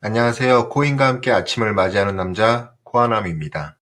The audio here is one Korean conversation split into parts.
안녕하세요. 코인과 함께 아침을 맞이하는 남자 코아남입니다.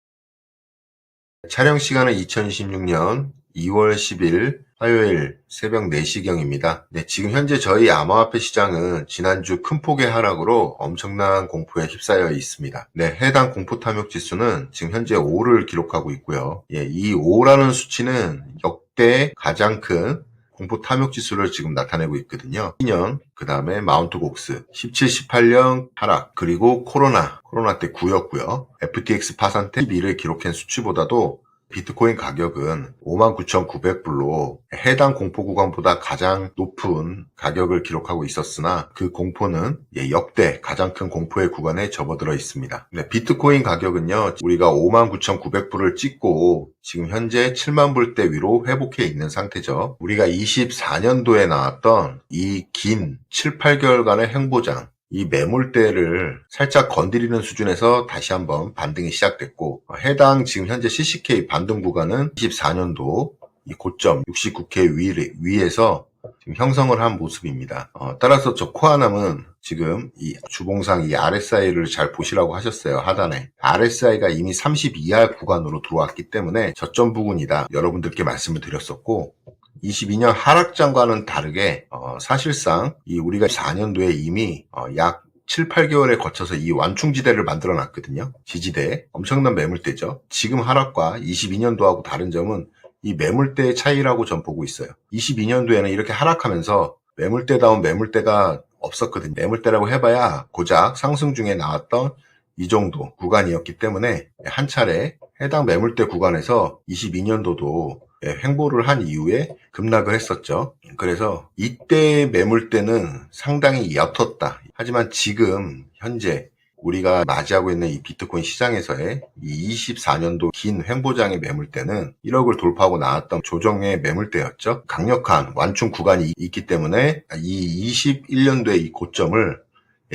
촬영 시간은 2026년 2월 10일 화요일 새벽 4시경입니다. 지금 현재 저희 암호화폐 시장은 지난주 큰 폭의 하락으로 엄청난 공포에 휩싸여 있습니다. 해당 공포 탐욕 지수는 지금 현재 5를 기록하고 있고요. 이 5라는 수치는 역대 가장 큰 공포 탐욕 지수를 지금 나타내고 있거든요. 2년, 그 다음에 마운트 곡스, 17, 18년 하락, 그리고 코로나 때 9였고요. FTX 파산 때 12를 기록한 수치보다도 비트코인 가격은 59,900불로 해당 공포 구간보다 가장 높은 가격을 기록하고 있었으나 그 공포는 역대 가장 큰 공포의 구간에 접어들어 있습니다. 비트코인 가격은요, 우리가 59,900불을 찍고 지금 현재 7만 불대 위로 회복해 있는 상태죠. 우리가 24년도에 나왔던 이 긴 7, 8개월간의 횡보장, 이 매물대를 살짝 건드리는 수준에서 다시 한번 반등이 시작됐고, 해당 지금 현재 CCK 반등 구간은 24년도 이 고점 69K 위에서 지금 형성을 한 모습입니다. 따라서 저 코아남은 지금 이 주봉상 이 RSI를 잘 보시라고 하셨어요. 하단에 RSI가 이미 30 이하 구간으로 들어왔기 때문에 저점 부근이다 여러분들께 말씀을 드렸었고, 22년 하락장과는 다르게 사실상 이 우리가 4년도에 이미 약 7, 8개월에 거쳐서 이 완충지대를 만들어 놨거든요. 지지대, 엄청난 매물대죠. 지금 하락과 22년도하고 다른 점은 이 매물대의 차이라고 전 보고 있어요. 22년도에는 이렇게 하락하면서 매물대다운 매물대가 없었거든요. 매물대라고 해봐야 고작 상승 중에 나왔던 이 정도 구간이었기 때문에 한 차례 해당 매물대 구간에서 22년도도 횡보를 한 이후에 급락을 했었죠. 그래서 이때 매물대는 상당히 옅었다. 하지만 지금 현재 우리가 맞이하고 있는 이 비트코인 시장에서의 이 24년도 긴 횡보장의 매물대는 1억을 돌파하고 나왔던 조정의 매물대였죠. 강력한 완충 구간이 있기 때문에 이 21년도의 이 고점을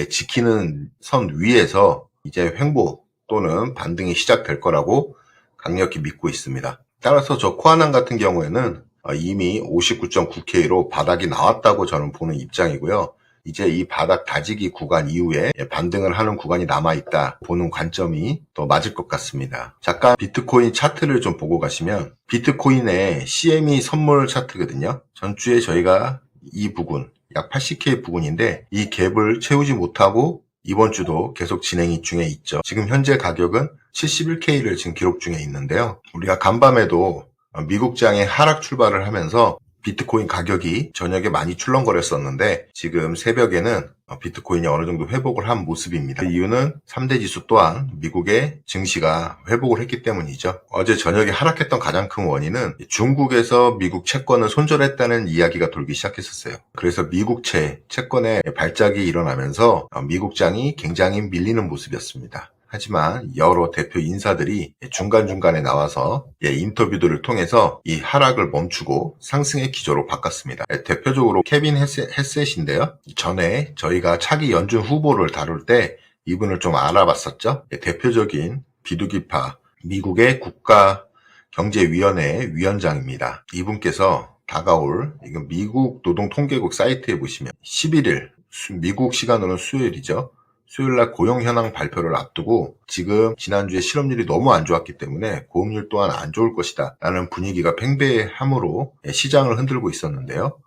지키는 선 위에서 이제 횡보 또는 반등이 시작될 거라고 강력히 믿고 있습니다. 따라서 저 코아남 같은 경우에는 이미 59.9K로 바닥이 나왔다고 저는 보는 입장이고요. 이제 이 바닥 다지기 구간 이후에 반등을 하는 구간이 남아있다 보는 관점이 더 맞을 것 같습니다. 잠깐 비트코인 차트를 좀 보고 가시면 비트코인의 CME 선물 차트거든요. 전주에 저희가 이 부분 약 80K 부분인데 이 갭을 채우지 못하고 이번 주도 계속 진행 중에 있죠. 지금 현재 가격은 71K를 지금 기록 중에 있는데요. 우리가 간밤에도 미국장에 하락 출발을 하면서 비트코인 가격이 저녁에 많이 출렁거렸었는데 지금 새벽에는 비트코인이 어느 정도 회복을 한 모습입니다. 그 이유는 3대 지수 또한 미국의 증시가 회복을 했기 때문이죠. 어제 저녁에 하락했던 가장 큰 원인은 중국에서 미국 채권을 손절했다는 이야기가 돌기 시작했었어요. 그래서 미국 채권의 발작이 일어나면서 미국장이 굉장히 밀리는 모습이었습니다. 하지만 여러 대표 인사들이 중간중간에 나와서 인터뷰들을 통해서 이 하락을 멈추고 상승의 기조로 바꿨습니다. 대표적으로 케빈 헤셋인데요. 전에 저희가 차기 연준 후보를 다룰 때 이분을 좀 알아봤었죠. 대표적인 비둘기파 미국의 국가경제위원회 위원장입니다. 이분께서 다가올 이건 미국 노동통계국 사이트에 보시면 11일 미국 시간으로는 수요일이죠. 수요일날 고용 현황 발표를 앞두고 지금 지난주에 실업률이 너무 안 좋았기 때문에 고용률 또한 안 좋을 것이다 라는 분위기가 팽배함으로 시장을 흔들고 있었는데요.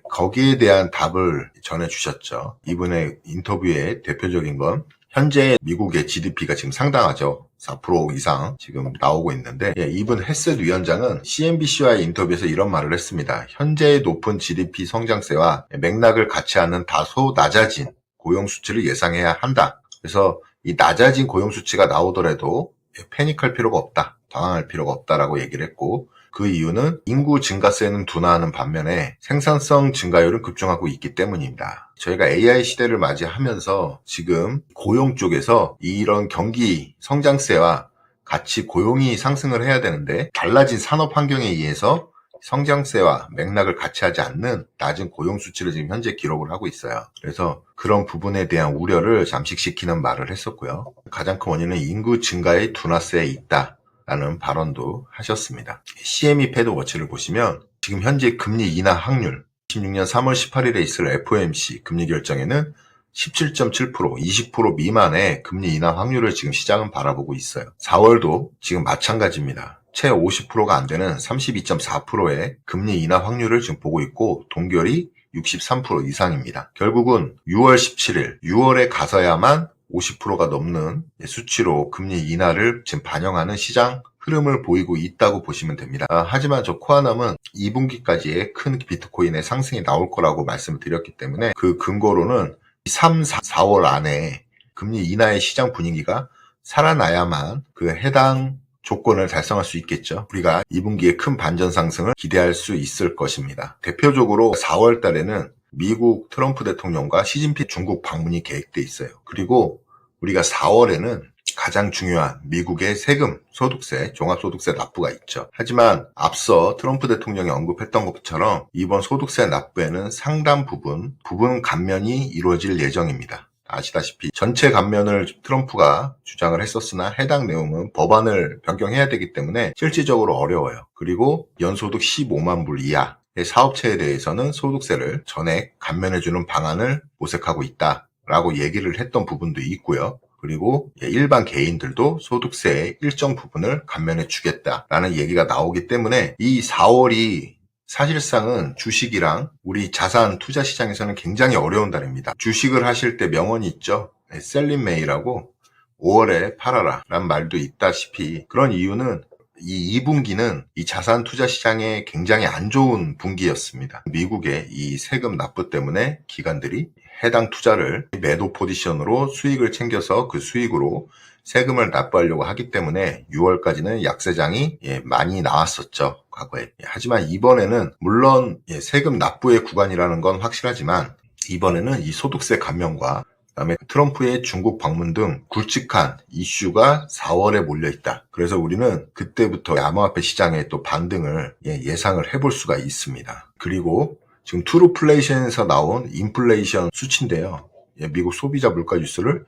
거기에 대한 답을 전해주셨죠. 이분의 인터뷰의 대표적인 건 현재 미국의 GDP가 지금 상당하죠. 4% 이상 지금 나오고 있는데 이분 헤셋 위원장은 CNBC와의 인터뷰에서 이런 말을 했습니다. 현재의 높은 GDP 성장세와 맥락을 같이 하는 다소 낮아진 고용 수치를 예상해야 한다. 그래서 이 낮아진 고용 수치가 나오더라도 패닉할 필요가 없다. 당황할 필요가 없다라고 얘기를 했고 그 이유는 인구 증가세는 둔화하는 반면에 생산성 증가율은 급증하고 있기 때문입니다. 저희가 AI 시대를 맞이하면서 지금 고용 쪽에서 이런 경기 성장세와 같이 고용이 상승을 해야 되는데 달라진 산업 환경에 의해서 성장세와 맥락을 같이 하지 않는 낮은 고용 수치를 지금 현재 기록을 하고 있어요. 그래서 그런 부분에 대한 우려를 잠식시키는 말을 했었고요. 가장 큰 원인은 인구 증가의 둔화세에 있다. 라는 발언도 하셨습니다. CME 패드 워치를 보시면 지금 현재 금리 인하 확률 26년 3월 18일에 있을 FOMC 금리 결정에는 17.7%, 20% 미만의 금리 인하 확률을 지금 시장은 바라보고 있어요. 4월도 지금 마찬가지입니다. 채 50%가 안 되는 32.4%의 금리 인하 확률을 지금 보고 있고 동결이 63% 이상입니다. 결국은 6월 17일, 6월에 가서야만 50%가 넘는 수치로 금리 인하를 지금 반영하는 시장 흐름을 보이고 있다고 보시면 됩니다. 하지만 저 코아남은 2분기까지의 큰 비트코인의 상승이 나올 거라고 말씀을 드렸기 때문에 그 근거로는 3, 4월 안에 금리 인하의 시장 분위기가 살아나야만 그 해당 조건을 달성할 수 있겠죠. 우리가 2분기에 큰 반전 상승을 기대할 수 있을 것입니다. 대표적으로 4월 달에는 미국 트럼프 대통령과 시진핑 중국 방문이 계획돼 있어요. 그리고 우리가 4월에는 가장 중요한 미국의 세금, 소득세, 종합소득세 납부가 있죠. 하지만 앞서 트럼프 대통령이 언급했던 것처럼 이번 소득세 납부에는 상당 부분 감면이 이루어질 예정입니다. 아시다시피 전체 감면을 트럼프가 주장을 했었으나 해당 내용은 법안을 변경해야 되기 때문에 실질적으로 어려워요. 그리고 연소득 15만 불 이하의 사업체에 대해서는 소득세를 전액 감면해주는 방안을 모색하고 있다라고 얘기를 했던 부분도 있고요. 그리고 일반 개인들도 소득세의 일정 부분을 감면해 주겠다라는 얘기가 나오기 때문에 이 4월이 사실상은 주식이랑 우리 자산 투자 시장에서는 굉장히 어려운 달입니다. 주식을 하실 때 명언이 있죠. 셀린메이라고 5월에 팔아라 라는 말도 있다시피 그런 이유는 이 2분기는 이 자산 투자 시장에 굉장히 안 좋은 분기였습니다. 미국의 이 세금 납부 때문에 기관들이 해당 투자를 매도 포지션으로 수익을 챙겨서 그 수익으로 세금을 납부하려고 하기 때문에 6월까지는 약세장이 많이 나왔었죠. 과거에. 하지만 이번에는 물론 세금 납부의 구간이라는 건 확실하지만 이번에는 이 소득세 감면과 그다음에 트럼프의 중국 방문 등 굵직한 이슈가 4월에 몰려있다. 그래서 우리는 그때부터 암호화폐 시장의 또 반등을 예상을 해볼 수가 있습니다. 그리고 지금 트루플레이션에서 나온 인플레이션 수치인데요. 미국 소비자 물가 지수를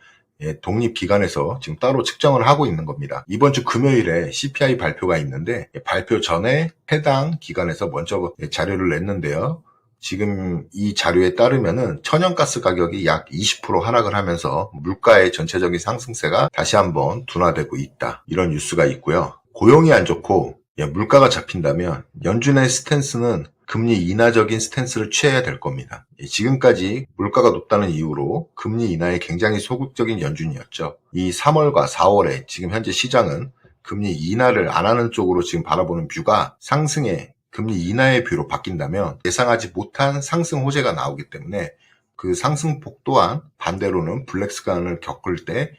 독립기관에서 지금 따로 측정을 하고 있는 겁니다. 이번 주 금요일에 CPI 발표가 있는데 발표 전에 해당 기관에서 먼저 자료를 냈는데요. 지금 이 자료에 따르면은 천연가스 가격이 약 20% 하락을 하면서 물가의 전체적인 상승세가 다시 한번 둔화되고 있다. 이런 뉴스가 있고요. 고용이 안 좋고 물가가 잡힌다면 연준의 스탠스는 금리 인하적인 스탠스를 취해야 될 겁니다. 지금까지 물가가 높다는 이유로 금리 인하에 굉장히 소극적인 연준이었죠. 이 3월과 4월에 지금 현재 시장은 금리 인하를 안 하는 쪽으로 지금 바라보는 뷰가 상승의 금리 인하의 뷰로 바뀐다면 예상하지 못한 상승 호재가 나오기 때문에 그 상승폭 또한 반대로는 블랙스완을 겪을 때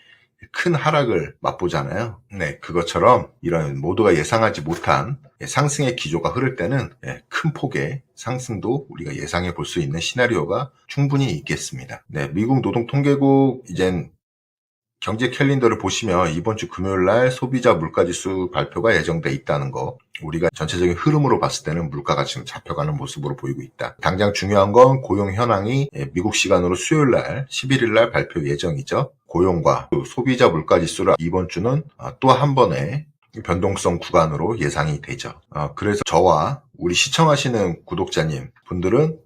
큰 하락을 맛보잖아요. 그것처럼 이런 모두가 예상하지 못한 상승의 기조가 흐를 때는 큰 폭의 상승도 우리가 예상해 볼 수 있는 시나리오가 충분히 있겠습니다. 미국 노동통계국 이젠 경제 캘린더를 보시면 이번 주 금요일 날 소비자 물가지수 발표가 예정돼 있다는 거, 우리가 전체적인 흐름으로 봤을 때는 물가가 지금 잡혀가는 모습으로 보이고 있다. 당장 중요한 건 고용 현황이 미국 시간으로 수요일 날 11일 날 발표 예정이죠. 고용과 소비자 물가지수를 이번 주는 또 한 번의 변동성 구간으로 예상이 되죠. 그래서 저와 우리 시청하시는 구독자님 분들은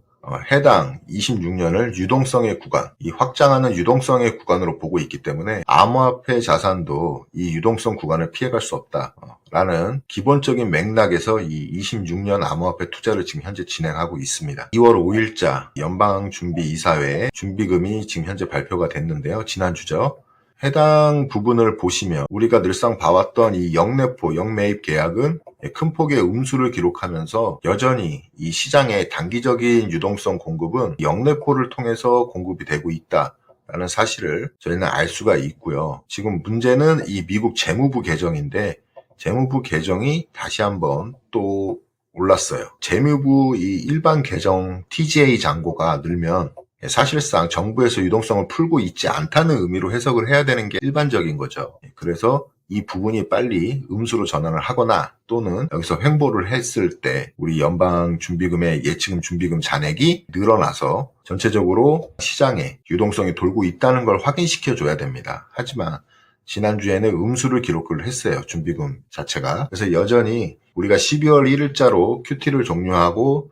해당 26년을 유동성의 구간, 이 확장하는 유동성의 구간으로 보고 있기 때문에 암호화폐 자산도 이 유동성 구간을 피해갈 수 없다라는 기본적인 맥락에서 이 26년 암호화폐 투자를 지금 현재 진행하고 있습니다. 2월 5일자 연방준비이사회에 준비금이 지금 현재 발표가 됐는데요. 지난주죠. 해당 부분을 보시면 우리가 늘상 봐왔던 이 영내포, 영매입 계약은 큰 폭의 음수를 기록하면서 여전히 이 시장의 단기적인 유동성 공급은 영내포를 통해서 공급이 되고 있다라는 사실을 저희는 알 수가 있고요. 지금 문제는 이 미국 재무부 개정인데 재무부 개정이 다시 한번 또 올랐어요. 재무부 이 일반 개정 TGA 잔고가 늘면 사실상 정부에서 유동성을 풀고 있지 않다는 의미로 해석을 해야 되는 게 일반적인 거죠. 그래서 이 부분이 빨리 음수로 전환을 하거나 또는 여기서 횡보를 했을 때 우리 연방준비금의 예치금 준비금 잔액이 늘어나서 전체적으로 시장에 유동성이 돌고 있다는 걸 확인시켜줘야 됩니다. 하지만 지난주에는 음수를 기록을 했어요. 준비금 자체가. 그래서 여전히 우리가 12월 1일자로 QT를 종료하고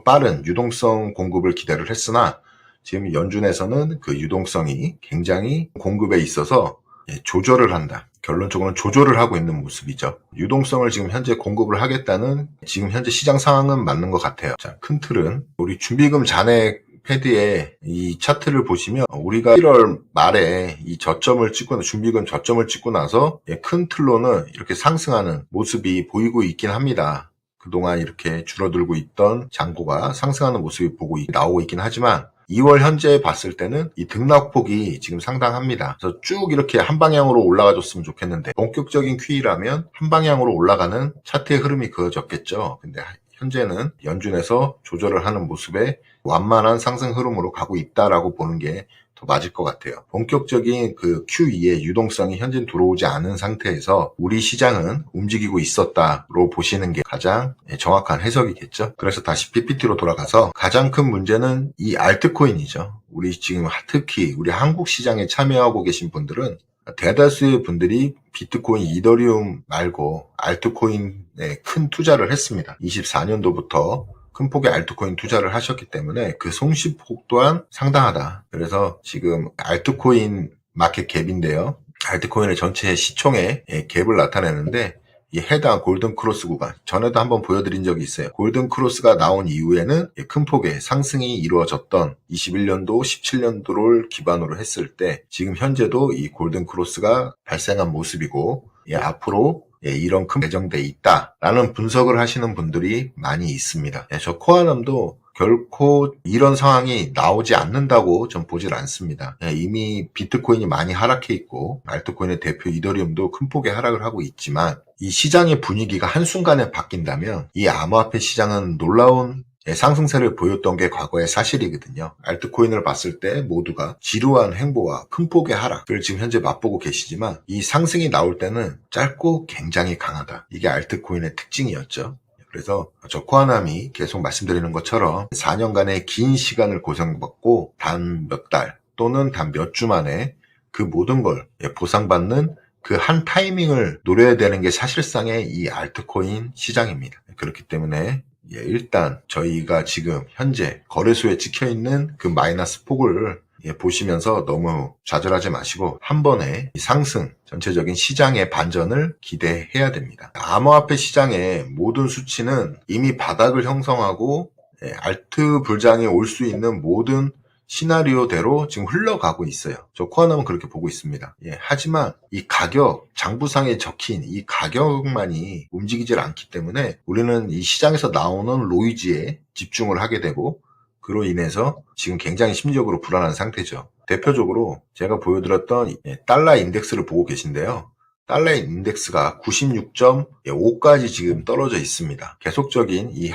빠른 유동성 공급을 기대를 했으나 지금 연준에서는 그 유동성이 굉장히 공급에 있어서 조절을 한다. 결론적으로는 조절을 하고 있는 모습이죠. 유동성을 지금 현재 공급을 하겠다는 지금 현재 시장 상황은 맞는 것 같아요. 자, 큰 틀은 우리 준비금 잔액 패드에 이 차트를 보시면 우리가 1월 말에 이 저점을 찍고 준비금 저점을 찍고 나서 큰 틀로는 이렇게 상승하는 모습이 보이고 있긴 합니다. 그동안 이렇게 줄어들고 있던 잔고가 상승하는 모습이 나오고 있긴 하지만 2월 현재 봤을 때는 이 등락폭이 지금 상당합니다. 그래서 쭉 이렇게 한 방향으로 올라가줬으면 좋겠는데 본격적인 QE라면 한 방향으로 올라가는 차트의 흐름이 그어졌겠죠. 근데 현재는 연준에서 조절을 하는 모습에 완만한 상승 흐름으로 가고 있다라고 보는 게 더 맞을 것 같아요. 본격적인 그 QE의 유동성이 현재 들어오지 않은 상태에서 우리 시장은 움직이고 있었다로 보시는 게 가장 정확한 해석이겠죠. 그래서 다시 PPT로 돌아가서 가장 큰 문제는 이 알트코인이죠. 우리 지금 특히 우리 한국 시장에 참여하고 계신 분들은 대다수의 분들이 비트코인, 이더리움 말고 알트코인에 큰 투자를 했습니다. 24년도부터 큰 폭의 알트코인 투자를 하셨기 때문에 그 손실폭 또한 상당하다. 그래서 지금 알트코인 마켓 갭인데요. 알트코인의 전체 시총의 갭을 나타내는데 이 해당 골든 크로스 구간, 전에도 한번 보여드린 적이 있어요. 골든 크로스가 나온 이후에는 큰 폭의 상승이 이루어졌던 21년도, 17년도를 기반으로 했을 때 지금 현재도 이 골든 크로스가 발생한 모습이고 앞으로 이런 큰 예정돼 있다라는 분석을 하시는 분들이 많이 있습니다. 저 코아남도 결코 이런 상황이 나오지 않는다고 전 보질 않습니다. 이미 비트코인이 많이 하락해 있고 알트코인의 대표 이더리움도 큰 폭의 하락을 하고 있지만 이 시장의 분위기가 한순간에 바뀐다면 이 암호화폐 시장은 놀라운 상승세를 보였던 게 과거의 사실이거든요. 알트코인을 봤을 때 모두가 지루한 행보와 큰 폭의 하락을 지금 현재 맛보고 계시지만 이 상승이 나올 때는 짧고 굉장히 강하다. 이게 알트코인의 특징이었죠. 그래서 저 코아남이 계속 말씀드리는 것처럼 4년간의 긴 시간을 고생받고 단 몇 달 또는 단 몇 주 만에 그 모든 걸 보상받는 그 한 타이밍을 노려야 되는 게 사실상의 이 알트코인 시장입니다. 그렇기 때문에 일단 저희가 지금 현재 거래소에 찍혀있는 그 마이너스 폭을 보시면서 너무 좌절하지 마시고 한 번에 상승, 전체적인 시장의 반전을 기대해야 됩니다. 암호화폐 시장의 모든 수치는 이미 바닥을 형성하고 알트 불장이 올 수 있는 모든 시나리오대로 지금 흘러가고 있어요. 저 코아남은 그렇게 보고 있습니다. 하지만 이 가격, 장부상에 적힌 이 가격만이 움직이질 않기 때문에 우리는 이 시장에서 나오는 노이즈에 집중을 하게 되고 그로 인해서 지금 굉장히 심리적으로 불안한 상태죠. 대표적으로 제가 보여드렸던 달러 인덱스를 보고 계신데요. 달러 인덱스가 96.5까지 지금 떨어져 있습니다. 계속적인 이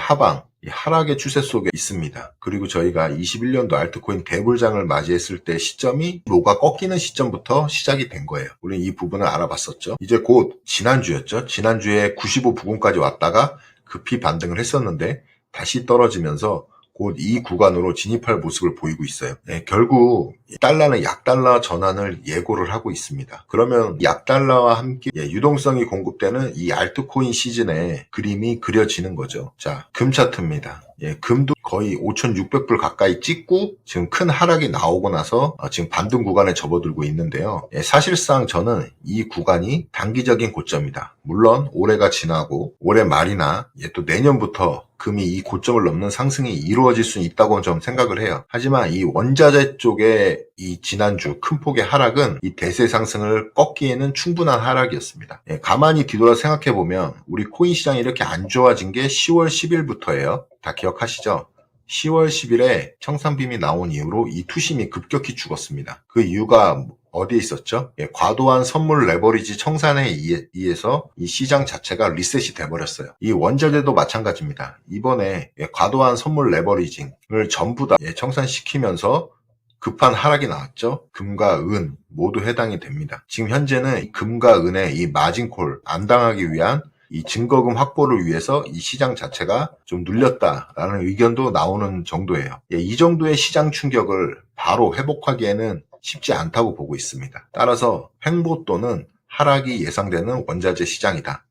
하락의 추세 속에 있습니다. 그리고 저희가 21년도 알트코인 대불장을 맞이했을 때 시점이 로가 꺾이는 시점부터 시작이 된 거예요. 우리는 이 부분을 알아봤었죠. 이제 곧 지난주였죠. 지난주에 95 부근까지 왔다가 급히 반등을 했었는데 다시 떨어지면서 곧 이 구간으로 진입할 모습을 보이고 있어요. 결국 달러는 약달러 전환을 예고를 하고 있습니다. 그러면 약달러와 함께 유동성이 공급되는 이 알트코인 시즌의 그림이 그려지는 거죠. 자, 금 차트입니다. 금도 거의 5,600불 가까이 찍고 지금 큰 하락이 나오고 나서 지금 반등 구간에 접어들고 있는데요. 사실상 저는 이 구간이 단기적인 고점이다. 물론 올해가 지나고 올해 말이나 또 내년부터 금이 이 고점을 넘는 상승이 이루어질 수 있다고 좀 생각을 해요. 하지만 이 원자재 쪽의 이 지난주 큰 폭의 하락은 이 대세 상승을 꺾기에는 충분한 하락이었습니다. 가만히 뒤돌아 생각해보면 우리 코인 시장이 이렇게 안 좋아진 게 10월 10일부터예요. 다 기억하시죠? 10월 10일에 청산빔이 나온 이후로 이 투심이 급격히 죽었습니다. 그 이유가 어디에 있었죠? 과도한 선물 레버리지 청산에 의해서 이 시장 자체가 리셋이 돼버렸어요. 이 원자재도 마찬가지입니다. 이번에 과도한 선물 레버리징을 전부 다 청산시키면서 급한 하락이 나왔죠. 금과 은 모두 해당이 됩니다. 지금 현재는 금과 은의 이 마진콜 안 당하기 위한 이 증거금 확보를 위해서 이 시장 자체가 좀 눌렸다라는 의견도 나오는 정도예요. 이 정도의 시장 충격을 바로 회복하기에는 쉽지 않다고 보고 있습니다. 따라서 횡보 또는 하락이 예상되는 원자재 시장이다.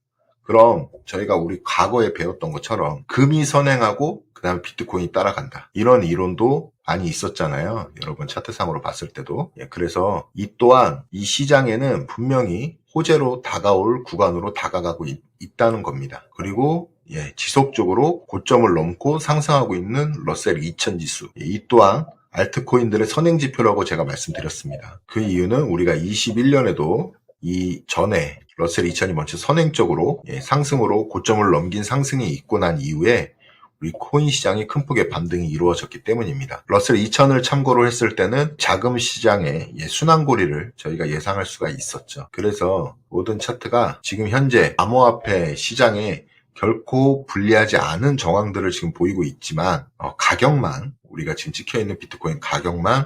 그럼 저희가 우리 과거에 배웠던 것처럼 금이 선행하고 그 다음에 비트코인이 따라간다. 이런 이론도 많이 있었잖아요. 여러분 차트상으로 봤을 때도. 그래서 이 또한 이 시장에는 분명히 호재로 다가올 구간으로 다가가고 있다는 겁니다. 그리고 지속적으로 고점을 넘고 상승하고 있는 러셀 2000 지수. 이 또한 알트코인들의 선행지표라고 제가 말씀드렸습니다. 그 이유는 우리가 21년에도 이 전에 러셀 2000이 먼저 선행적으로 상승으로 고점을 넘긴 상승이 있고 난 이후에 우리 코인 시장이 큰 폭의 반등이 이루어졌기 때문입니다. 러셀 2000을 참고로 했을 때는 자금 시장의 순환고리를 저희가 예상할 수가 있었죠. 그래서 모든 차트가 지금 현재 암호화폐 시장에 결코 불리하지 않은 정황들을 지금 보이고 있지만 가격만 우리가 지금 찍혀있는 비트코인 가격만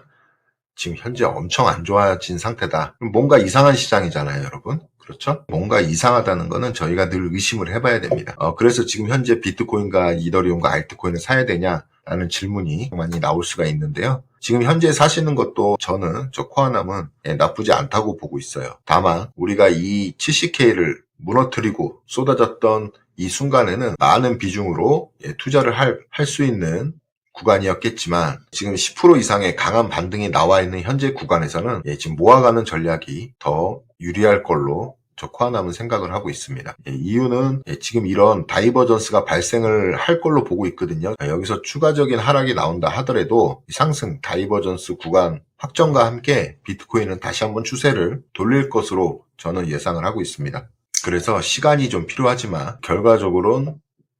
지금 현재 엄청 안 좋아진 상태다. 뭔가 이상한 시장이잖아요, 여러분. 그렇죠? 뭔가 이상하다는 거는 저희가 늘 의심을 해봐야 됩니다. 그래서 지금 현재 비트코인과 이더리움과 알트코인을 사야 되냐라는 질문이 많이 나올 수가 있는데요. 지금 현재 사시는 것도 저 코아남은 나쁘지 않다고 보고 있어요. 다만 우리가 이 70K를 무너뜨리고 쏟아졌던 이 순간에는 많은 비중으로 투자를 할 수 있는 구간이었겠지만 지금 10% 이상의 강한 반등이 나와 있는 현재 구간에서는 지금 모아가는 전략이 더 유리할 걸로 저 코아남은 생각을 하고 있습니다. 이유는 지금 이런 다이버전스가 발생을 할 걸로 보고 있거든요. 여기서 추가적인 하락이 나온다 하더라도 상승 다이버전스 구간 확정과 함께 비트코인은 다시 한번 추세를 돌릴 것으로 저는 예상을 하고 있습니다. 그래서 시간이 좀 필요하지만 결과적으로는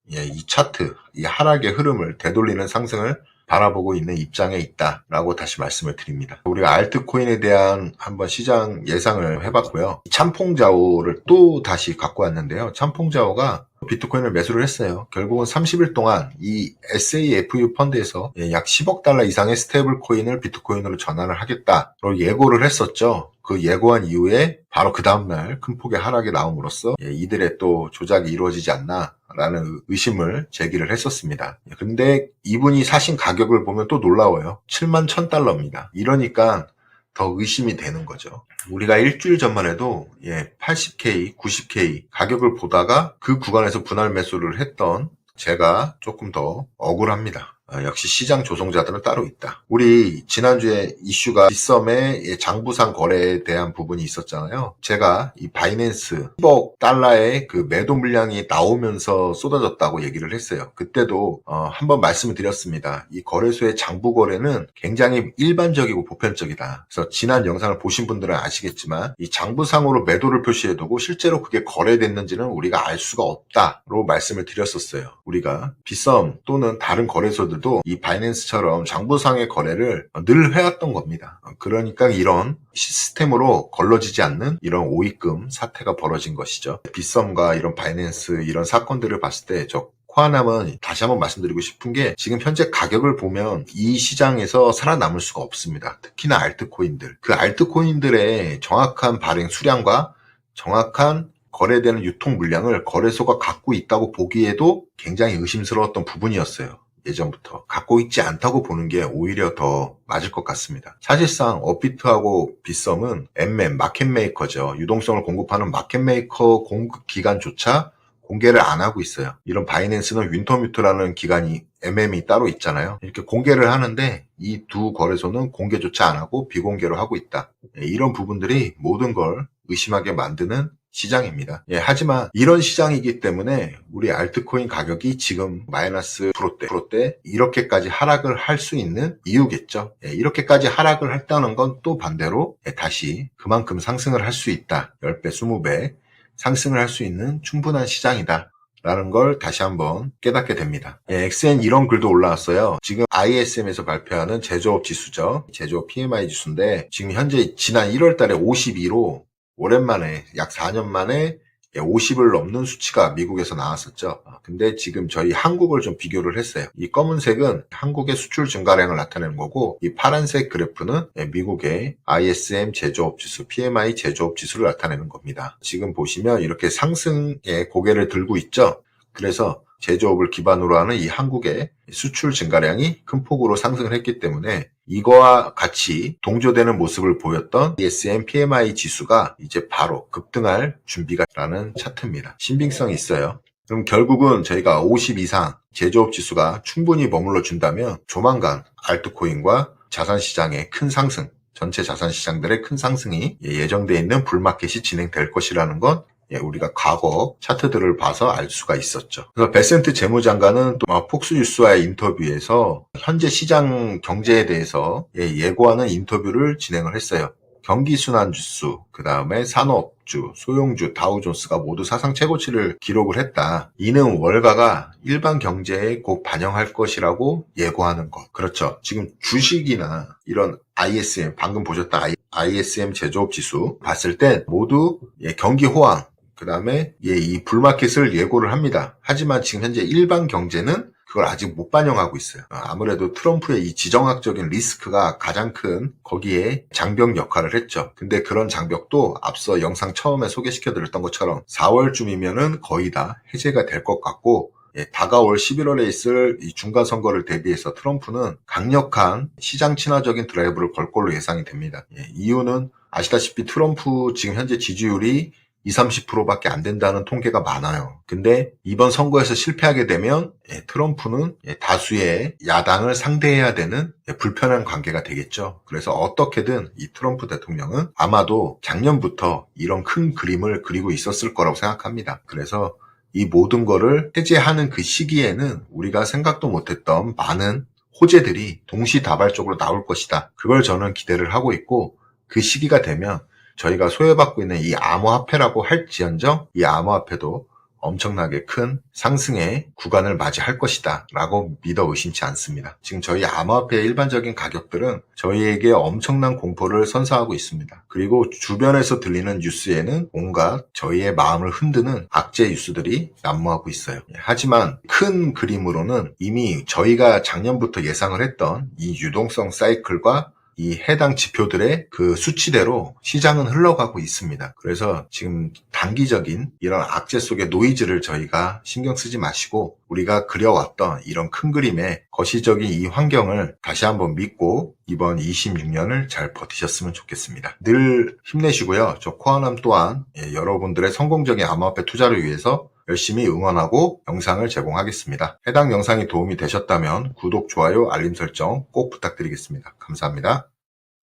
이 차트, 이 하락의 흐름을 되돌리는 상승을 바라보고 있는 입장에 있다라고 다시 말씀을 드립니다. 우리가 알트코인에 대한 한번 시장 예상을 해봤고요. 참퐁자오를 또 다시 갖고 왔는데요. 참퐁자오가 비트코인을 매수를 했어요. 결국은 30일 동안 이 SAFU 펀드에서 약 10억 달러 이상의 스테이블 코인을 비트코인으로 전환을 하겠다로 예고를 했었죠. 그 예고한 이후에 바로 그 다음날 큰 폭의 하락이 나옴으로써 이들의 또 조작이 이루어지지 않나 라는 의심을 제기를 했었습니다. 근데 이분이 사신 가격을 보면 또 놀라워요. 71,000달러입니다. 이러니까 더 의심이 되는 거죠. 우리가 일주일 전만 해도 80K, 90K 가격을 보다가 그 구간에서 분할 매수를 했던 제가 조금 더 억울합니다. 역시 시장 조종자들은 따로 있다. 우리 지난주에 이슈가 빗썸의 장부상 거래에 대한 부분이 있었잖아요. 제가 이 바이낸스 10억 달러의 그 매도 물량이 나오면서 쏟아졌다고 얘기를 했어요. 그때도 한번 말씀을 드렸습니다. 이 거래소의 장부 거래는 굉장히 일반적이고 보편적이다. 그래서 지난 영상을 보신 분들은 아시겠지만 이 장부상으로 매도를 표시해두고 실제로 그게 거래됐는지는 우리가 알 수가 없다로 말씀을 드렸었어요. 우리가 빗썸 또는 다른 거래소들 이 바이낸스처럼 장부상의 거래를 늘 해왔던 겁니다. 그러니까 이런 시스템으로 걸러지지 않는 이런 오입금 사태가 벌어진 것이죠. 빗썸과 이런 바이낸스 이런 사건들을 봤을 때 저 코아남은 다시 한번 말씀드리고 싶은 게 지금 현재 가격을 보면 이 시장에서 살아남을 수가 없습니다. 특히나 알트코인들. 그 알트코인들의 정확한 발행 수량과 정확한 거래되는 유통 물량을 거래소가 갖고 있다고 보기에도 굉장히 의심스러웠던 부분이었어요. 예전부터 갖고 있지 않다고 보는 게 오히려 더 맞을 것 같습니다. 사실상 업비트하고 빗썸은 MM, 마켓메이커죠. 유동성을 공급하는 마켓메이커 공급 기간조차 공개를 안 하고 있어요. 이런 바이낸스는 윈터뮤트라는 기관이 MM이 따로 있잖아요. 이렇게 공개를 하는데 이 두 거래소는 공개조차 안 하고 비공개로 하고 있다. 이런 부분들이 모든 걸 의심하게 만드는 시장입니다. 하지만 이런 시장이기 때문에 우리 알트코인 가격이 지금 마이너스 프로대 이렇게까지 하락을 할 수 있는 이유겠죠. 이렇게까지 하락을 했다는 건 또 반대로 다시 그만큼 상승을 할 수 있다. 10배, 20배 상승을 할 수 있는 충분한 시장이다. 라는 걸 다시 한번 깨닫게 됩니다. XN 이런 글도 올라왔어요. 지금 ISM에서 발표하는 제조업 지수죠. 제조업 PMI 지수인데 지금 현재 지난 1월 달에 52로 오랜만에 약 4년 만에 50을 넘는 수치가 미국에서 나왔었죠. 근데 지금 저희 한국을 좀 비교를 했어요. 이 검은색은 한국의 수출 증가량을 나타내는 거고 이 파란색 그래프는 미국의 ISM 제조업 지수, PMI 제조업 지수를 나타내는 겁니다. 지금 보시면 이렇게 상승의 고개를 들고 있죠. 그래서 제조업을 기반으로 하는 이 한국의 수출 증가량이 큰 폭으로 상승을 했기 때문에 이거와 같이 동조되는 모습을 보였던 ESM PMI 지수가 이제 바로 급등할 준비가 라는 차트입니다. 신빙성이 있어요. 그럼 결국은 저희가 50 이상 제조업 지수가 충분히 머물러 준다면 조만간 알트코인과 자산시장의 큰 상승, 전체 자산시장들의 큰 상승이 예정되어 있는 불마켓이 진행될 것이라는 건 우리가 과거 차트들을 봐서 알 수가 있었죠. 그래서 베센트 재무장관은 또 폭스뉴스와의 인터뷰에서 현재 시장 경제에 대해서 예고하는 인터뷰를 진행을 했어요. 경기순환지수, 그 다음에 산업주, 소형주, 다우존스가 모두 사상 최고치를 기록을 했다. 이는 월가가 일반 경제에 곧 반영할 것이라고 예고하는 것. 그렇죠. 지금 주식이나 이런 ISM, 방금 보셨던 ISM 제조업 지수 봤을 때 모두 경기 호황, 그 다음에 이 불마켓을 예고를 합니다. 하지만 지금 현재 일반 경제는 그걸 아직 못 반영하고 있어요. 아무래도 트럼프의 이 지정학적인 리스크가 가장 큰 거기에 장벽 역할을 했죠. 근데 그런 장벽도 앞서 영상 처음에 소개시켜드렸던 것처럼 4월쯤이면은 거의 다 해제가 될 것 같고, 다가올 11월에 있을 이 중간선거를 대비해서 트럼프는 강력한 시장 친화적인 드라이브를 걸 걸로 예상이 됩니다. 이유는 아시다시피 트럼프 지금 현재 지지율이 20-30%밖에 안 된다는 통계가 많아요. 근데 이번 선거에서 실패하게 되면 트럼프는 다수의 야당을 상대해야 되는 불편한 관계가 되겠죠. 그래서 어떻게든 이 트럼프 대통령은 아마도 작년부터 이런 큰 그림을 그리고 있었을 거라고 생각합니다. 그래서 이 모든 거를 해제하는 그 시기에는 우리가 생각도 못했던 많은 호재들이 동시다발적으로 나올 것이다. 그걸 저는 기대를 하고 있고, 그 시기가 되면 저희가 소외받고 있는 이 암호화폐라고 할지언정 이 암호화폐도 엄청나게 큰 상승의 구간을 맞이할 것이다 라고 믿어 의심치 않습니다. 지금 저희 암호화폐의 일반적인 가격들은 저희에게 엄청난 공포를 선사하고 있습니다. 그리고 주변에서 들리는 뉴스에는 온갖 저희의 마음을 흔드는 악재 뉴스들이 난무하고 있어요. 하지만 큰 그림으로는 이미 저희가 작년부터 예상을 했던 이 유동성 사이클과 이 해당 지표들의 그 수치대로 시장은 흘러가고 있습니다. 그래서 지금 단기적인 이런 악재 속의 노이즈를 저희가 신경 쓰지 마시고 우리가 그려왔던 이런 큰 그림의 거시적인 이 환경을 다시 한번 믿고 이번 26년을 잘 버티셨으면 좋겠습니다. 늘 힘내시고요. 저 코아남 또한 여러분들의 성공적인 암호화폐 투자를 위해서 열심히 응원하고 영상을 제공하겠습니다. 해당 영상이 도움이 되셨다면 구독, 좋아요, 알림 설정 꼭 부탁드리겠습니다. 감사합니다.